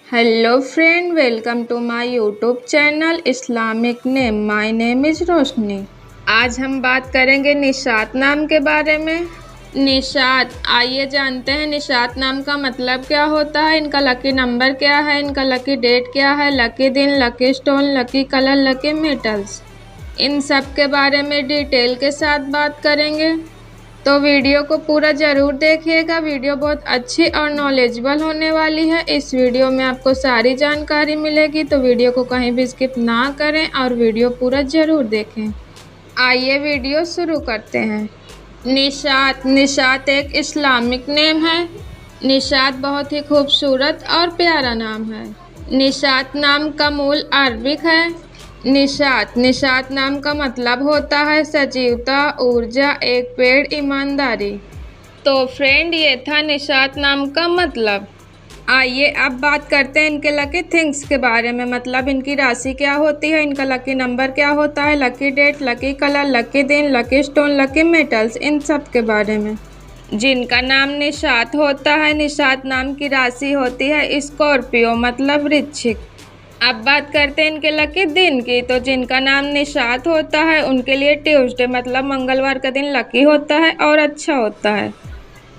Hello friend, welcome to my YouTube channel Islamic name. My name is Roshni. आज हम बात करेंगे निशात नाम के बारे में। निशात, आइए जानते हैं निशात नाम का मतलब क्या होता है, इनका लकी नंबर क्या है, इनका लकी डेट क्या है, लकी दिन, lucky stone, lucky colour, lucky metals, इन सब के बारे में डिटेल के साथ बात करेंगे। तो वीडियो को पूरा ज़रूर देखिएगा। वीडियो बहुत अच्छी और नॉलेजेबल होने वाली है। इस वीडियो में आपको सारी जानकारी मिलेगी, तो वीडियो को कहीं भी स्किप ना करें और वीडियो पूरा ज़रूर देखें। आइए वीडियो शुरू करते हैं। निशात एक इस्लामिक नेम है। निशात बहुत ही खूबसूरत और प्यारा नाम है। निशात नाम का मूल अरबिक है। निशात नाम का मतलब होता है सजीवता, ऊर्जा, एक पेड़, ईमानदारी। तो फ्रेंड, ये था निशात नाम का मतलब। आइए अब बात करते हैं इनके लकी थिंग्स के बारे में, मतलब इनकी राशि क्या होती है, इनका लकी नंबर क्या होता है, lucky date, lucky colour, lucky दिन, लकी स्टोन, लकी मेटल्स, इन सब के बारे में। जिनका नाम निशात होता है, निशात नाम की राशि होती है स्कॉर्पियो, मतलब वृश्चिक। अब बात करते हैं इनके लकी दिन की। तो जिनका नाम निशात होता है उनके लिए ट्यूसडे, मतलब मंगलवार का दिन लकी होता है और अच्छा होता है।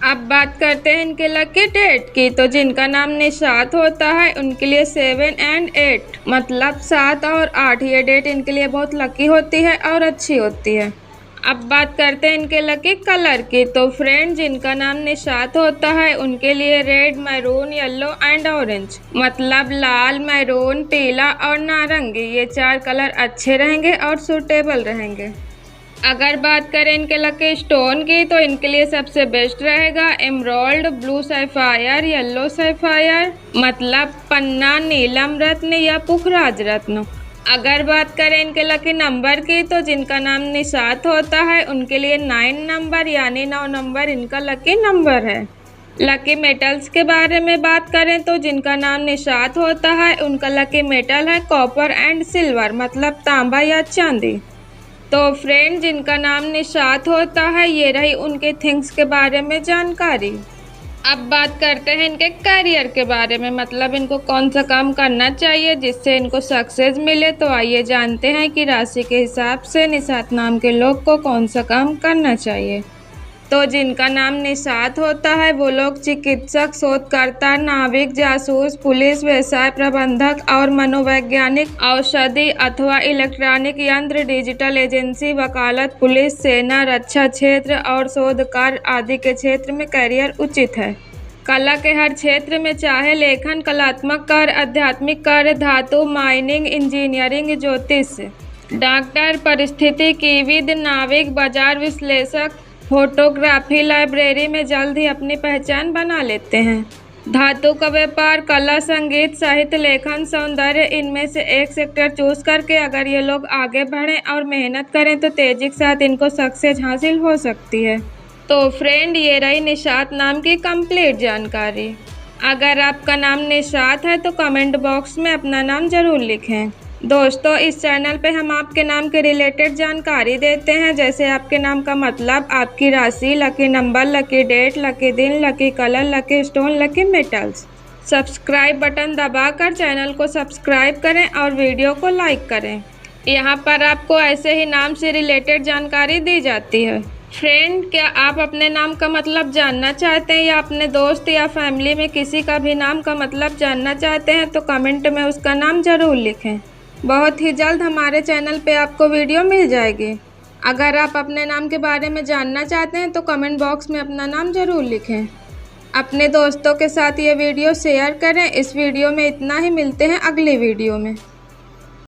अब बात करते हैं इनके लकी डेट की। तो जिनका नाम निशात होता है उनके लिए 7 और 8, मतलब 7 और 8, ये डेट इनके लिए बहुत लकी होती है और अच्छी होती है। अब बात करते हैं इनके लकी कलर की। तो फ्रेंड, जिनका नाम निशात होता है उनके लिए red, maroon, yellow and orange, मतलब लाल, मैरून, पीला और नारंगी, ये 4 कलर अच्छे रहेंगे और सूटेबल रहेंगे। अगर बात करें इनके लकी स्टोन की, तो इनके लिए सबसे बेस्ट रहेगा emerald, blue sapphire, yellow sapphire, मतलब पन्ना, नीलम रत्न या पुखराज रत्न। अगर बात करें इनके लकी नंबर की, तो जिनका नाम निशात होता है उनके लिए 9 नंबर, यानी 9 नंबर इनका लकी नंबर है। लकी मेटल्स के बारे में बात करें, तो जिनका नाम निशात होता है उनका लकी मेटल है कॉपर एंड सिल्वर, मतलब तांबा या चांदी। तो फ्रेंड, जिनका नाम निशात होता है, ये रही उनके थिंग्स के बारे में जानकारी। अब बात करते हैं इनके करियर के बारे में, मतलब इनको कौन सा काम करना चाहिए जिससे इनको सक्सेस मिले। तो आइए जानते हैं कि राशि के हिसाब से निशात नाम के लोग को कौन सा काम करना चाहिए। तो जिनका नाम निशात होता है वो लोग चिकित्सक, शोधकर्ता, नाविक, जासूस, पुलिस, व्यवसाय प्रबंधक और मनोवैज्ञानिक, औषधि अथवा इलेक्ट्रॉनिक यंत्र, डिजिटल एजेंसी, वकालत, पुलिस, सेना, रक्षा क्षेत्र और शोध कार्य आदि के क्षेत्र में करियर उचित है। कला के हर क्षेत्र में, चाहे लेखन, कलात्मक कार्य, आध्यात्मिक कार्य, धातु, माइनिंग, इंजीनियरिंग, ज्योतिष, डॉक्टर, परिस्थितिकीविद, नाविक, बाजार विश्लेषक, फोटोग्राफी, लाइब्रेरी में जल्द ही अपनी पहचान बना लेते हैं। धातु का व्यापार, कला, संगीत, साहित्य, लेखन, सौंदर्य, इनमें से एक सेक्टर चूज करके अगर ये लोग आगे बढ़ें और मेहनत करें तो तेजी के साथ इनको सक्सेस हासिल हो सकती है। तो फ्रेंड, ये रही निशात नाम की कंप्लीट जानकारी। अगर आपका नाम निशात है तो कमेंट बॉक्स में अपना नाम ज़रूर लिखें। दोस्तों, इस चैनल पे हम आपके नाम के रिलेटेड जानकारी देते हैं, जैसे आपके नाम का मतलब, आपकी राशि, lucky number, lucky date, lucky दिन, lucky colour, lucky stone, lucky metals. Subscribe button दबाकर चैनल को सब्सक्राइब करें और वीडियो को लाइक करें। यहाँ पर आपको ऐसे ही नाम से रिलेटेड जानकारी दी जाती है। फ्रेंड, क्या आप अपने नाम का मतलब जानना चाहते हैं या अपने दोस्त या फैमिली में किसी का भी नाम का मतलब जानना चाहते हैं, तो कमेंट में उसका नाम ज़रूर लिखें। बहुत ही जल्द हमारे चैनल पे आपको वीडियो मिल जाएगी। अगर आप अपने नाम के बारे में जानना चाहते हैं तो कमेंट बॉक्स में अपना नाम ज़रूर लिखें। अपने दोस्तों के साथ ये वीडियो शेयर करें। इस वीडियो में इतना ही, मिलते हैं अगली वीडियो में।